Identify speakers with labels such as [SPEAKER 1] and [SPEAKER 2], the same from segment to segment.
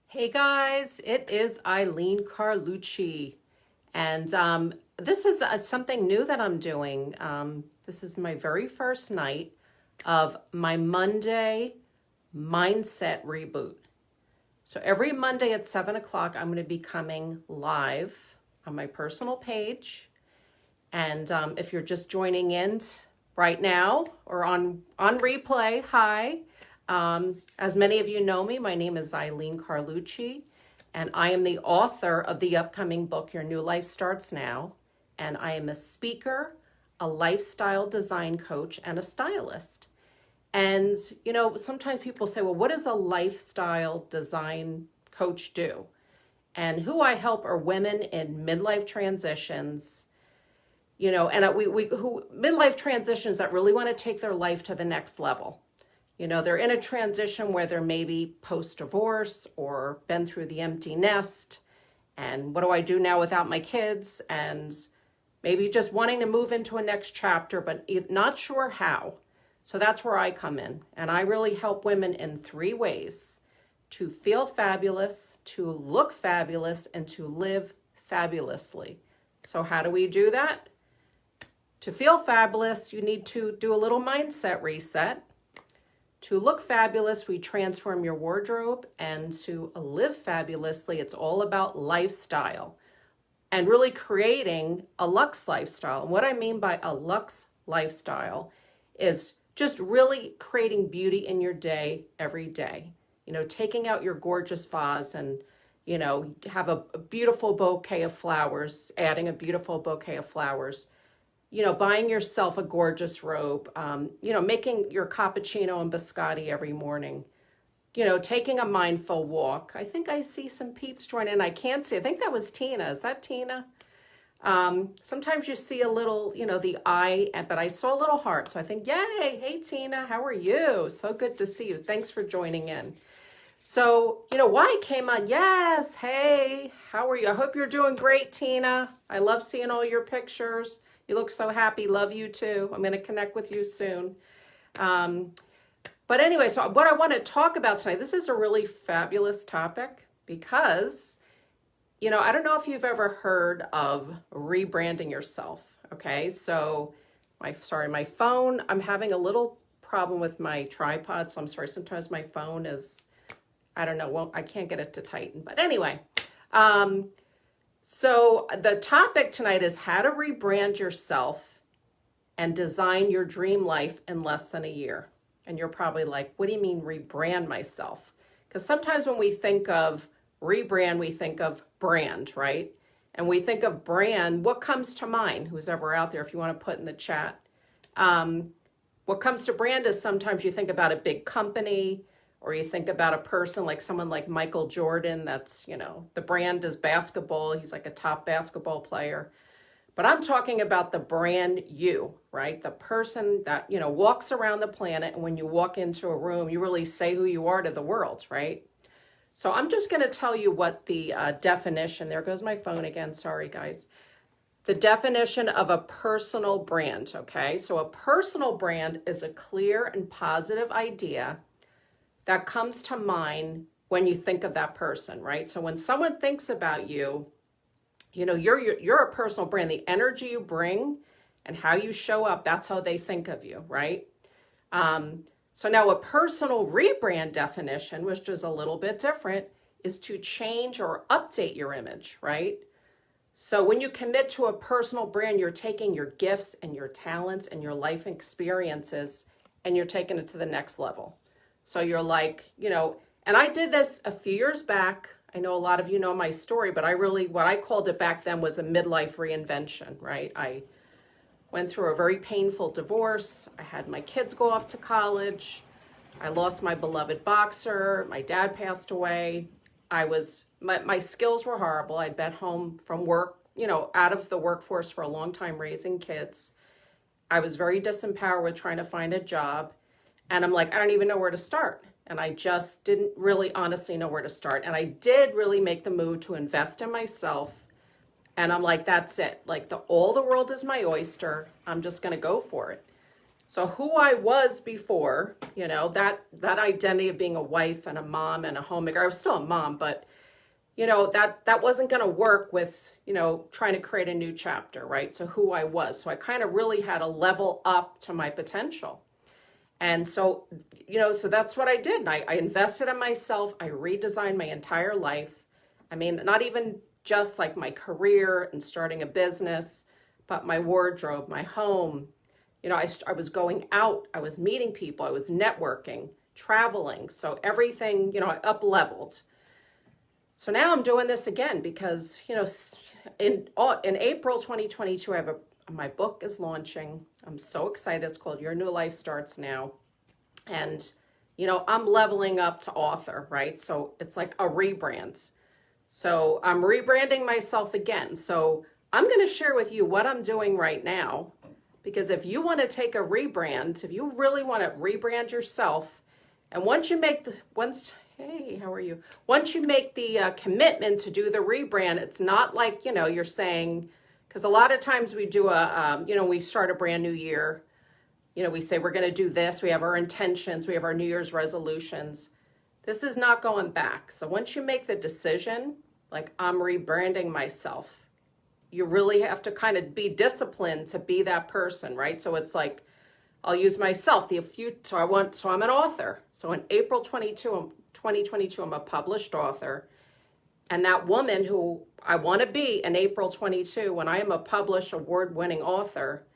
[SPEAKER 1] Hey guys, it is Eileen Carlucci, and this is something new that I'm doing. This is my very first night of my Monday mindset reboot. So every Monday at 7 o'clock, I'm going to be coming live on my personal page. And if you're just joining in right now or on replay, hi. As many of you know me, my name is Eileen Carlucci, and I am the author of the upcoming book, Your New Life Starts Now. And I am a speaker, a lifestyle design coach, and a stylist. And, you know, sometimes people say, well, what does a lifestyle design coach do? And who I help are women in midlife transitions, you know, and who midlife transitions that really want to take their life to the next level. You know, they're in a transition where they're maybe post-divorce or been through the empty nest. And what do I do now without my kids? And maybe just wanting to move into a next chapter, but not sure how. So that's where I come in. And I really help women in 3 ways: to feel fabulous, to look fabulous, and to live fabulously. So how do we do that? To feel fabulous, you need to do a little mindset reset. To look fabulous, we transform your wardrobe, and to live fabulously, it's all about lifestyle and really creating a luxe lifestyle. And what I mean by a luxe lifestyle is just really creating beauty in your day every day. You know, taking out your gorgeous vase and, you know, have a beautiful bouquet of flowers, adding a beautiful bouquet of flowers. You know, buying yourself a gorgeous robe, you know, making your cappuccino and biscotti every morning, you know, taking a mindful walk. I think I see some peeps join in. I can't see. I think that was Tina. Is that Tina? Sometimes you see a little, you know, the eye, but I saw a little heart. So I think, yay, hey, Tina, how are you? So good to see you. Thanks for joining in. So, you know, why I came on, yes, hey, how are you? I hope you're doing great, Tina. I love seeing all your pictures. You look so happy. Love you too. I'm going to connect with you soon. But anyway, so what I want to talk about tonight, this is a really fabulous topic because, you know, I don't know if you've ever heard of rebranding yourself. Okay, so my phone, I'm having a little problem with my tripod. So I'm sorry. Sometimes my phone is, I don't know. Well, I can't get it to tighten. But anyway, so the topic tonight is how to rebrand yourself and design your dream life in less than a year. And you're probably like, what do you mean rebrand myself? Because sometimes when we think of rebrand, we think of brand, right? And we think of brand, what comes to mind? Who's ever out there, if you want to put in the chat. What comes to brand is sometimes you think about a big company, or you think about a person like someone like Michael Jordan, that's, you know, the brand is basketball. He's like a top basketball player. But I'm talking about the brand you, right? The person that, you know, walks around the planet. And when you walk into a room, you really say who you are to the world, right? So I'm just going to tell you what the definition, there goes my phone again. Sorry, guys. The definition of a personal brand, okay? So a personal brand is a clear and positive idea that comes to mind when you think of that person, right? So when someone thinks about you, you know, you're a personal brand. The energy you bring and how you show up, that's how they think of you, right? So now a personal rebrand definition, which is a little bit different, is to change or update your image, right? So when you commit to a personal brand, you're taking your gifts and your talents and your life experiences and you're taking it to the next level. So you're like, you know, and I did this a few years back. I know a lot of you know my story, but what I called it back then was a midlife reinvention, right? I went through a very painful divorce. I had my kids go off to college. I lost my beloved boxer. My dad passed away. My skills were horrible. I'd been home from work, you know, out of the workforce for a long time raising kids. I was very disempowered with trying to find a job. And I'm like, I don't even know where to start. And I just didn't really honestly know where to start. And I did really make the move to invest in myself. And I'm like, that's it. Like all the world is my oyster. I'm just going to go for it. So who I was before, that identity of being a wife and a mom and a homemaker, I was still a mom, but that wasn't going to work with, trying to create a new chapter, right? So who I was. So I kind of really had to level up to my potential. And so, so that's what I did. And I invested in myself. I redesigned my entire life. I mean, not even just like my career and starting a business, but my wardrobe, my home. I was going out, I was meeting people, I was networking, traveling. So everything, I up leveled. So now I'm doing this again because, in April 2022, my book is launching. I'm so excited. It's called Your New Life Starts Now. And, I'm leveling up to author, right? So it's like a rebrand. So I'm rebranding myself again. So I'm going to share with you what I'm doing right now. Because if you want to take a rebrand, if you really want to rebrand yourself, and once you make hey, how are you? Once you make the commitment to do the rebrand, it's not like, you're saying, because a lot of times we do we start a brand new year, we say we're going to do this, we have our intentions, we have our New Year's resolutions. This is not going back. So once you make the decision, like I'm rebranding myself, you really have to kind of be disciplined to be that person, right? So it's like, I'll use myself, so I'm an author. So in April 2022, I'm a published author. And that woman who I want to be in April 22, when I am a published award-winning author,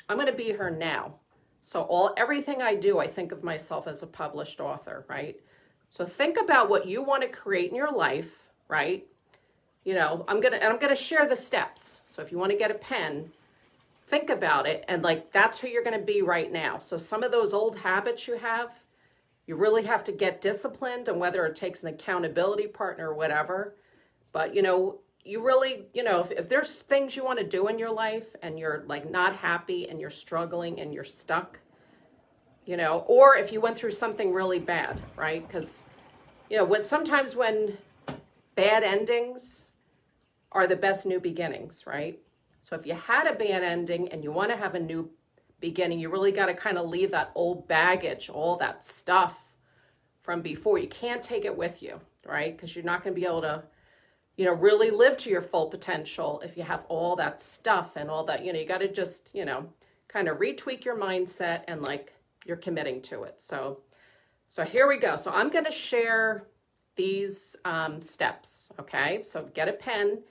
[SPEAKER 1] I'm going to be her now. So everything I do, I think of myself as a published author, right? So think about what you want to create in your life, right? I'm gonna share the steps. So if you want to get a pen, think about it, and like that's who you're going to be right now. So some of those old habits you have, you really have to get disciplined, and whether it takes an accountability partner or whatever. But you really, if there's things you want to do in your life and you're like not happy and you're struggling and you're stuck, or if you went through something really bad, right? Because sometimes when bad endings are the best new beginnings, right? So if you had a bad ending and you want to have a new beginning, you really got to kind of leave that old baggage, all that stuff from before. You can't take it with you, right? Because you're not going to be able to, really live to your full potential if you have all that stuff and all that, you got to just, kind of retweak your mindset and like you're committing to it. So here we go. So I'm going to share these steps, okay? So get a pen.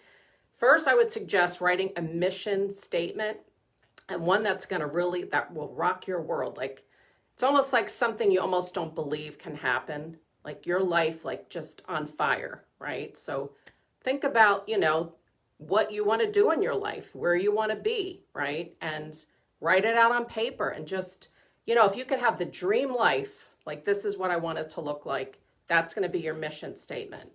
[SPEAKER 1] First, I would suggest writing a mission statement, and one that will rock your world. Like, it's almost like something you almost don't believe can happen. Like your life, like just on fire, right? So think about, what you want to do in your life, where you want to be, right? And write it out on paper and just, if you could have the dream life, like this is what I want it to look like, that's going to be your mission statement.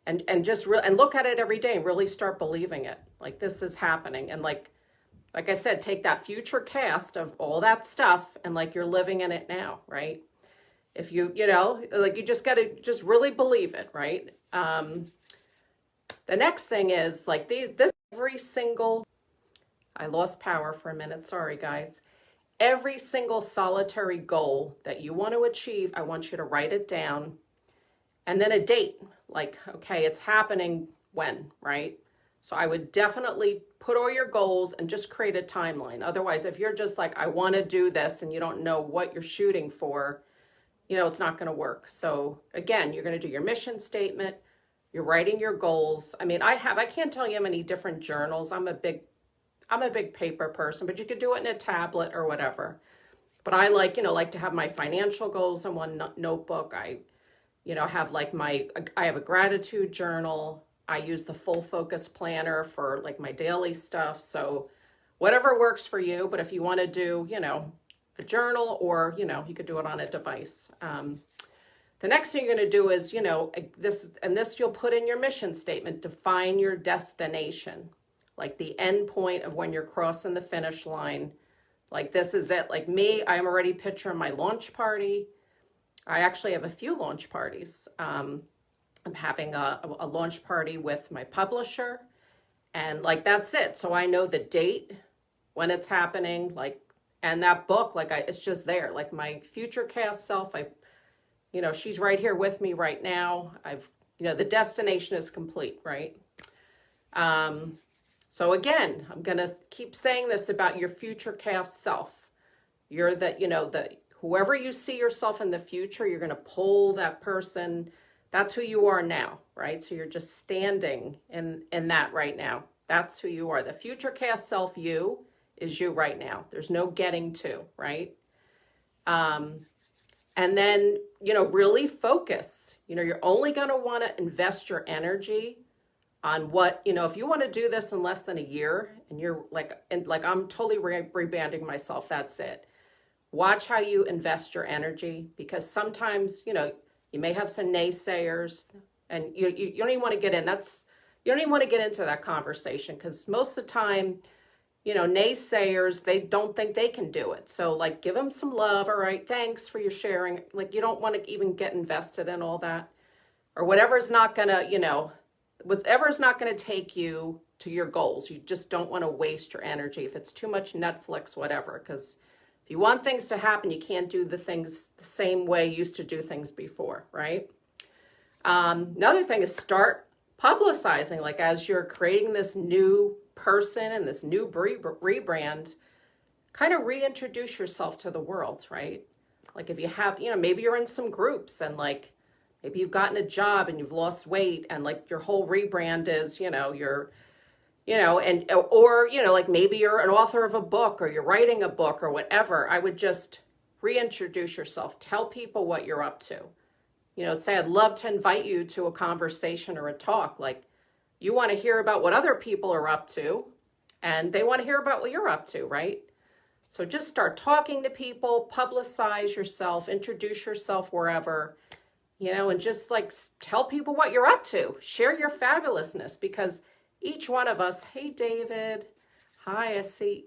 [SPEAKER 1] And just and look at it every day and really start believing it. Like this is happening. And like I said, take that future cast of all that stuff and like you're living in it now, right? If you just got to just really believe it, right? The next thing is like every single, I lost power for a minute. Sorry, guys. Every single solitary goal that you want to achieve, I want you to write it down. And then a date, like, okay, it's happening when, right? So I would definitely put all your goals and just create a timeline. Otherwise, if you're just like, I want to do this and you don't know what you're shooting for, it's not going to work. So again, you're going to do your mission statement. You're writing your goals. I mean, I can't tell you how many different journals. I'm a big paper person, but you could do it in a tablet or whatever. But I like to have my financial goals in one notebook. I have I have a gratitude journal. I use the full focus planner for like my daily stuff. So whatever works for you. But if you want to do, a journal or, you could do it on a device. The next thing you're going to do is, this you'll put in your mission statement, define your destination, like the end point of when you're crossing the finish line. Like this is it. Like me, I'm already picturing my launch party. I actually have a few launch parties. I'm having a launch party with my publisher, and like that's it. So I know the date, when it's happening, like And that book, like it's just there. Like my future cast self, she's right here with me right now. The destination is complete, right? So again, I'm going to keep saying this about your future cast self. You're whoever you see yourself in the future, you're going to pull that person. That's who you are now, right? So you're just standing in that right now. That's who you are. The future cast self, you, is you right now. There's no getting to, right? And then, really focus. You're only going to want to invest your energy on what, if you want to do this in less than a year and you're like I'm totally rebranding myself, that's it. Watch how you invest your energy, because sometimes, you may have some naysayers and you don't even want to get in. You don't even want to get into that conversation, because most of the time, naysayers, they don't think they can do it. So like, give them some love. All right, thanks for your sharing. Like, you don't want to even get invested in all that, or whatever's not going to, whatever's not going to take you to your goals. You just don't want to waste your energy. If it's too much Netflix, whatever, because if you want things to happen, you can't do the things the same way you used to do things before, right? Another thing is start publicizing. Like, as you're creating this new person and this new rebrand, kind of reintroduce yourself to the world, right? Like, if you have, maybe you're in some groups and like, maybe you've gotten a job and you've lost weight and like your whole rebrand is, like maybe you're an author of a book or you're writing a book or whatever. I would just reintroduce yourself. Tell people what you're up to. Say, I'd love to invite you to a conversation or a talk. Like, you want to hear about what other people are up to, and they want to hear about what you're up to, right? So just start talking to people, publicize yourself, introduce yourself wherever, and just like tell people what you're up to. Share your fabulousness, because each one of us, hey, David, hi, I see,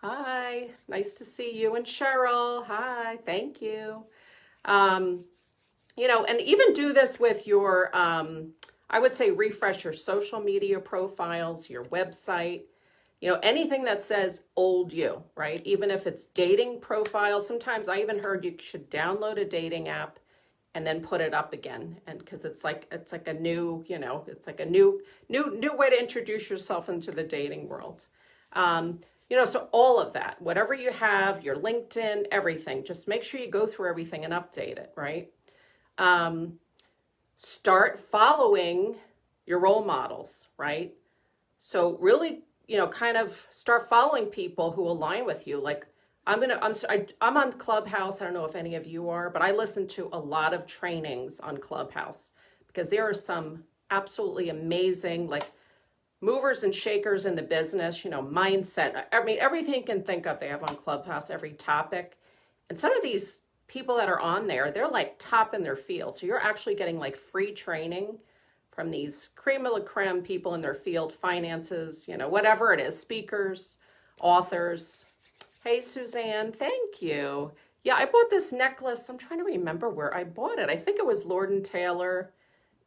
[SPEAKER 1] hi, nice to see you, and Cheryl, hi, thank you. And even do this with your, I would say refresh your social media profiles, your website, anything that says old you, right? Even if it's dating profiles, sometimes I even heard you should download a dating app and then put it up again. And because it's like a new, it's like a new way to introduce yourself into the dating world. So all of that, whatever you have, your LinkedIn, everything, just make sure you go through everything and update it, right? Start following your role models, right? So really, kind of start following people who align with you. Like, I'm on Clubhouse. I don't know if any of you are, but I listen to a lot of trainings on Clubhouse, because there are some absolutely amazing, like, movers and shakers in the business, mindset. I mean, everything you can think of, they have on Clubhouse, every topic. And some of these people that are on there, they're like top in their field. So you're actually getting like free training from these creme de la creme people in their field, finances, whatever it is, speakers, authors. Hey, Suzanne, thank you. Yeah, I bought this necklace. I'm trying to remember where I bought it. I think it was Lord & Taylor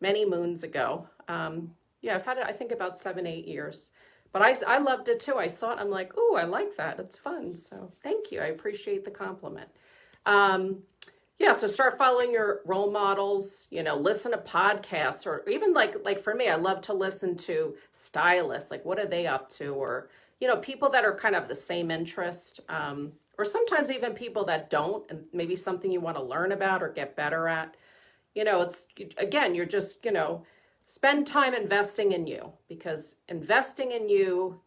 [SPEAKER 1] many moons ago. I've had it, I think, about 7-8 years. But I loved it too. I saw it. I'm like, ooh, I like that. It's fun. So thank you. I appreciate the compliment. So start following your role models, listen to podcasts, or even like for me, I love to listen to stylists. Like, what are they up to? Or, people that are kind of the same interest, or sometimes even people that don't, and maybe something you want to learn about or get better at. It's, again, you're just, spend time investing in you, because investing in you,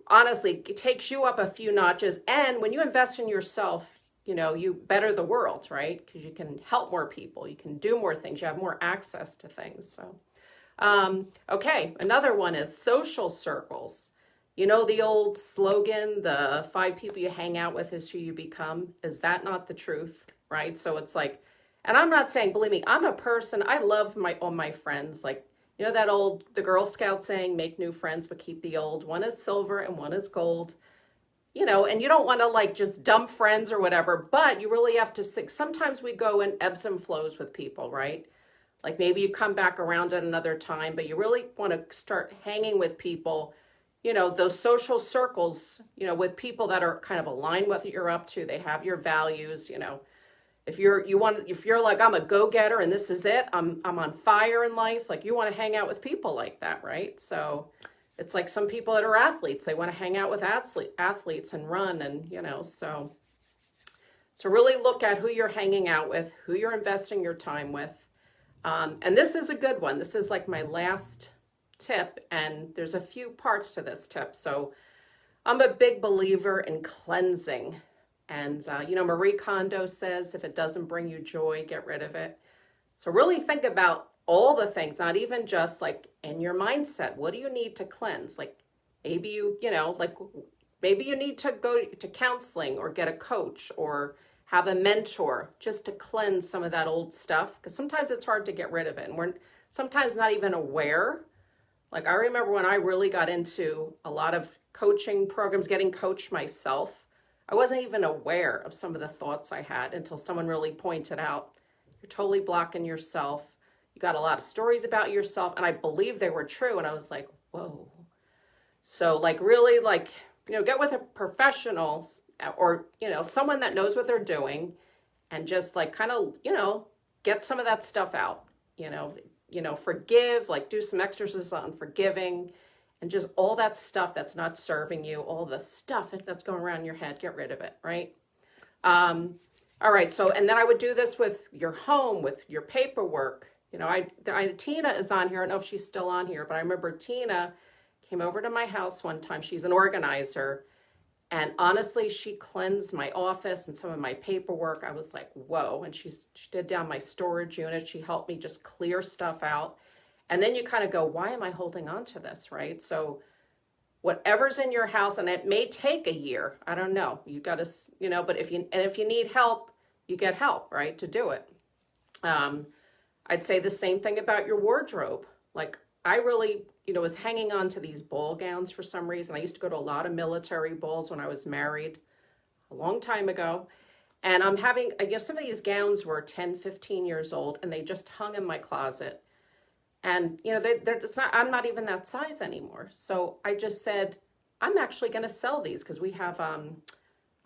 [SPEAKER 1] honestly, it takes you up a few notches. And when you invest in yourself, you better the world, right? Because you can help more people. You can do more things. You have more access to things. So, okay. Another one is social circles. The old slogan, the 5 people you hang out with is who you become. Is that not the truth? Right? So it's like, and I'm not saying, believe me, I'm a person, I love all my friends. Like, the Girl Scout saying, make new friends, but keep the old. One is silver and one is gold. And you don't want to like just dump friends or whatever, but you really have to, sometimes we go in ebbs and flows with people, right? Like, maybe you come back around at another time, but you really want to start hanging with people, those social circles, with people that are kind of aligned with what you're up to. They have your values, if you're like, I'm a go-getter and this is it, I'm on fire in life, like you want to hang out with people like that, right? So it's like some people that are athletes, they want to hang out with athletes and run, and so really look at who you're hanging out with, who you're investing your time with. And this is a good one. This is like my last tip, and there's a few parts to this tip. So I'm a big believer in cleansing. And, Marie Kondo says, if it doesn't bring you joy, get rid of it. So really think about all the things, not even just like in your mindset. What do you need to cleanse? Like maybe maybe you need to go to counseling or get a coach or have a mentor just to cleanse some of that old stuff. Because sometimes it's hard to get rid of it. And we're sometimes not even aware. Like I remember when I really got into a lot of coaching programs, getting coached myself, I wasn't even aware of some of the thoughts I had until someone really pointed out, you're totally blocking yourself. You got a lot of stories about yourself. And I believed they were true. And I was like, whoa. So like really like, get with a professional or, someone that knows what they're doing and just like kind of, get some of that stuff out, forgive, like do some exercises on forgiving and just all that stuff that's not serving you, all the stuff that's going around your head, get rid of it, right? All right, so, and then I would do this with your home, with your paperwork. Tina is on here. I don't know if she's still on here, but I remember Tina came over to my house one time. She's an organizer. And honestly, she cleansed my office and some of my paperwork. I was like, whoa. And she did down my storage unit. She helped me just clear stuff out. And then you kind of go, why am I holding on to this, right? So whatever's in your house, and it may take a year. I don't know. You got to, but if you need help, you get help, right, to do it. I'd say the same thing about your wardrobe. Like I really, was hanging on to these ball gowns for some reason. I used to go to a lot of military balls when I was married a long time ago. And I'm having, some of these gowns were 10, 15 years old, and they just hung in my closet. And, they're just not, I'm not even that size anymore. So I just said, I'm actually going to sell these because we have a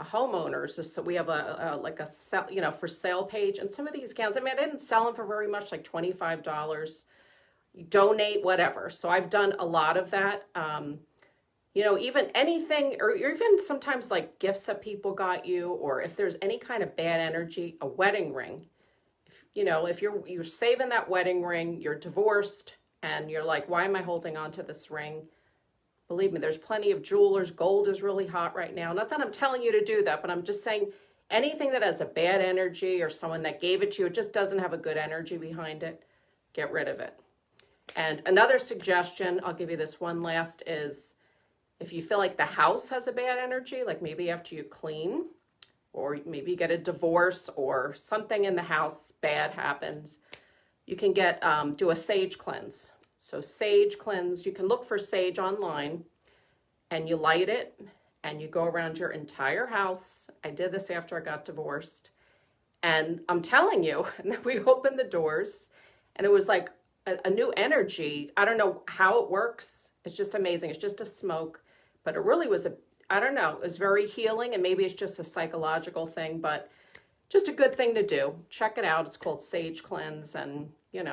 [SPEAKER 1] homeowners. So we have a sell, for sale page. And some of these gowns, I didn't sell them for very much, like $25. Donate, whatever. So I've done a lot of that. Even anything, or even sometimes like gifts that people got you, or if there's any kind of bad energy, a wedding ring. If you're saving that wedding ring, you're divorced, and you're like, why am I holding on to this ring? Believe me, there's plenty of jewelers. Gold is really hot right now. Not that I'm telling you to do that, but I'm just saying anything that has a bad energy or someone that gave it to you, it just doesn't have a good energy behind it, get rid of it. And another suggestion, I'll give you this one last, is if you feel like the house has a bad energy, like maybe after you clean, or maybe you get a divorce or something in the house bad happens, you can do a sage cleanse. So sage cleanse, you can look for sage online and you light it and you go around your entire house. I did this after I got divorced. And I'm telling you, we opened the doors and it was like a new energy. I don't know how it works. It's just amazing. It's just a smoke, but it really was I don't know, it was very healing, and maybe it's just a psychological thing, but just a good thing to do. Check it out. It's called Sage Cleanse, and, you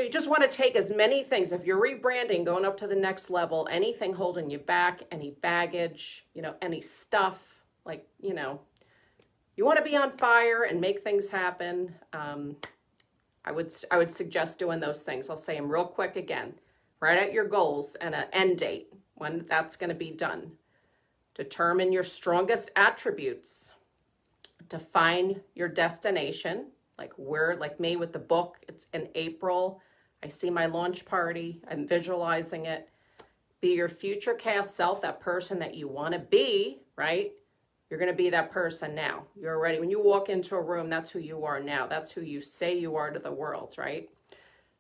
[SPEAKER 1] just want to take as many things. If you're rebranding, going up to the next level, anything holding you back, any baggage, any stuff, like, you want to be on fire and make things happen. I would suggest doing those things. I'll say them real quick again. Write out your goals and an end date, when that's going to be done. Determine your strongest attributes. Define your destination, like me with the book. It's in April. I see my launch party. I'm visualizing it. Be your future cast self, that person that you want to be, right? You're going to be that person now. You're ready. When you walk into a room, that's who you are now. That's who you say you are to the world, right?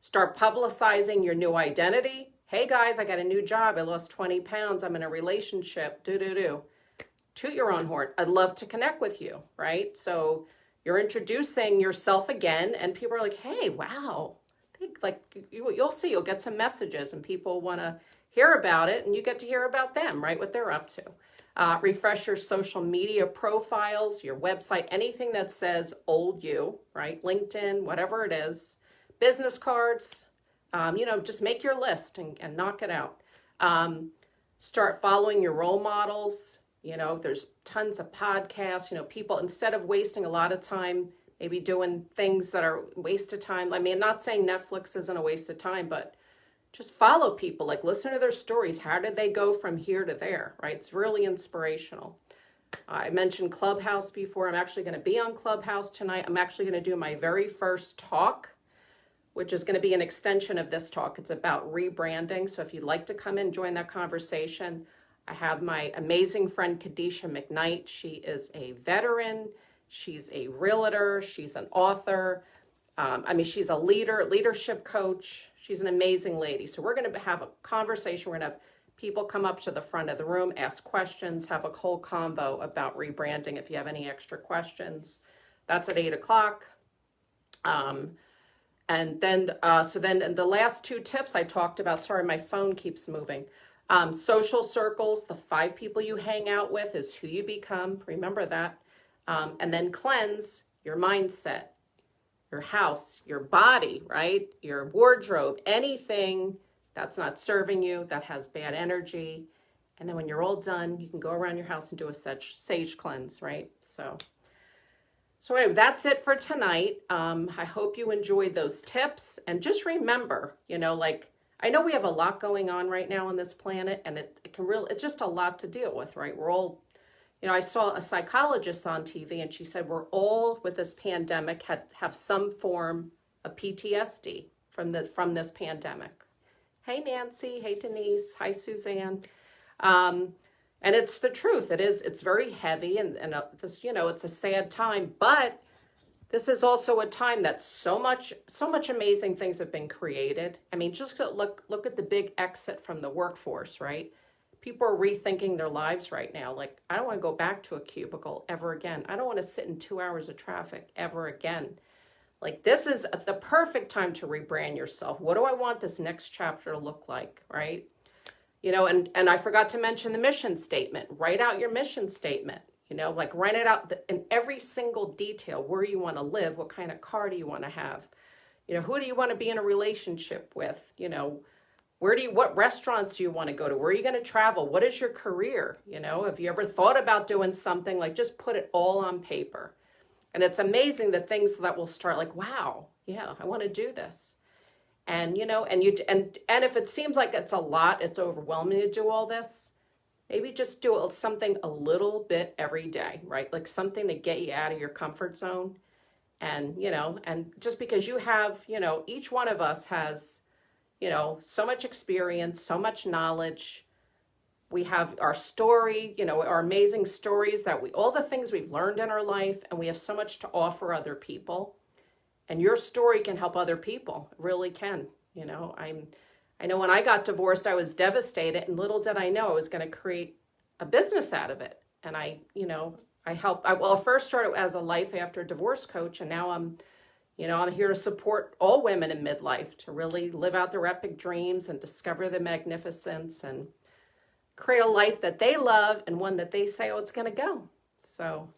[SPEAKER 1] Start publicizing your new identity. Hey guys, I got a new job. I lost 20 pounds. I'm in a relationship. Toot your own horn. I'd love to connect with you, right? So you're introducing yourself again, and people are like, hey, wow. You'll see, you'll get some messages, and people want to hear about it, and you get to hear about them, right? What they're up to. Refresh your social media profiles, your website, anything that says old you, right? LinkedIn, whatever it is. Business cards, just make your list and knock it out. Start following your role models. There's tons of podcasts, people, instead of wasting a lot of time maybe doing things that are a waste of time. I mean, I'm not saying Netflix isn't a waste of time, but just follow people, like listen to their stories. How did they go from here to there, right? It's really inspirational. I mentioned Clubhouse before. I'm actually going to be on Clubhouse tonight. I'm actually going to do my very first talk, which is going to be an extension of this talk. It's about rebranding. So if you'd like to come in, join that conversation. I have my amazing friend, Kadisha McKnight. She is a veteran. She's a realtor. She's an author. She's a leadership coach. She's an amazing lady. So we're going to have a conversation. We're going to have people come up to the front of the room, ask questions, have a whole convo about rebranding if you have any extra questions. That's at 8 o'clock. And then the last two tips I talked about, sorry, my phone keeps moving. Social circles, the 5 people you hang out with is who you become. Remember that. And then cleanse your mindset, your house, your body, right? Your wardrobe, anything that's not serving you, that has bad energy. And then when you're all done, you can go around your house and do a sage cleanse, right? So anyway, that's it for tonight. I hope you enjoyed those tips. And just remember, I know we have a lot going on right now on this planet, and it's just a lot to deal with, right? We're all, I saw a psychologist on TV, and she said we're all, with this pandemic, have some form of PTSD from this pandemic. Hey, Nancy. Hey, Denise. Hi, Suzanne. And it's the truth. It's very heavy, and this, it's a sad time, but this is also a time that so much amazing things have been created. I mean, just look at the big exit from the workforce, right? People are rethinking their lives right now. Like, I don't want to go back to a cubicle ever again. I don't want to sit in 2 hours of traffic ever again. Like, this is the perfect time to rebrand yourself. What do I want this next chapter to look like, right? And I forgot to mention the mission statement. Write out your mission statement. Write it out in every single detail, where you want to live, what kind of car do you want to have, who do you want to be in a relationship with, what restaurants do you want to go to, where are you going to travel, what is your career, have you ever thought about doing something, just put it all on paper. And it's amazing the things that will start like, wow, yeah, I want to do this. And, and if it seems like it's a lot, it's overwhelming to do all this, maybe just do something a little bit every day, right? Like something to get you out of your comfort zone. And, and just because you have, each one of us has, so much experience, so much knowledge. We have our story, our amazing stories all the things we've learned in our life, and we have so much to offer other people. And your story can help other people. It really can. I know when I got divorced, I was devastated, and little did I know I was going to create a business out of it. And I first started as a life after divorce coach, and now I'm here to support all women in midlife to really live out their epic dreams and discover the magnificence and create a life that they love and one that they say, oh, it's going to go. So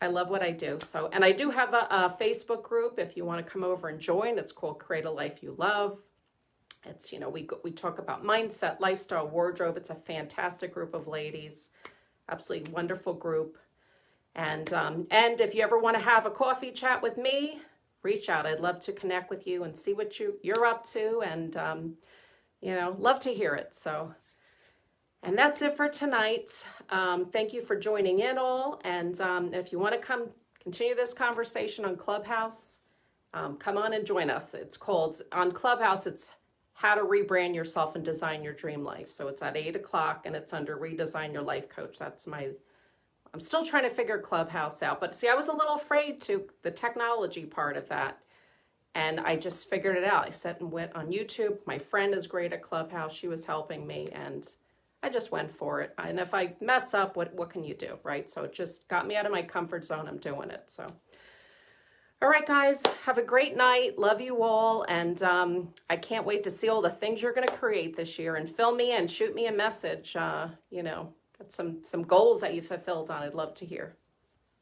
[SPEAKER 1] I love what I do. And I do have a Facebook group if you want to come over and join. It's called Create a Life You Love. It's, we talk about mindset, lifestyle, wardrobe. It's a fantastic group of ladies, absolutely wonderful group. And if you ever want to have a coffee chat with me, reach out. I'd love to connect with you and see what you're up to, and love to hear it. So, and that's it for tonight. Thank you for joining in all. And if you want to continue this conversation on Clubhouse, come on and join us. It's called, on Clubhouse, it's How to Rebrand Yourself and Design Your Dream Life. So it's at 8 o'clock, and it's under Redesign Your Life Coach. I'm still trying to figure Clubhouse out. But see, I was a little afraid to the technology part of that. And I just figured it out. I sat and went on YouTube. My friend is great at Clubhouse. She was helping me, and I just went for it. And if I mess up, what can you do, right? So it just got me out of my comfort zone. I'm doing it. So, All right, guys, have a great night. Love you all. And I can't wait to see all the things you're going to create this year. And fill me in, shoot me a message. You know, that's some goals that you fulfilled on. I'd love to hear.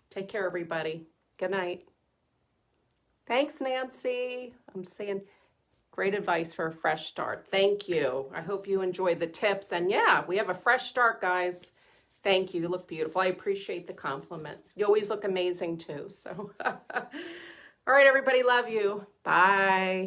[SPEAKER 1] Take care, everybody. Good night. Thanks, Nancy. I'm saying great advice for a fresh start. Thank you. I hope you enjoyed the tips. And yeah, we have a fresh start, guys. Thank you. You look beautiful. I appreciate the compliment. You always look amazing, too. So, all right, everybody. Love you. Bye.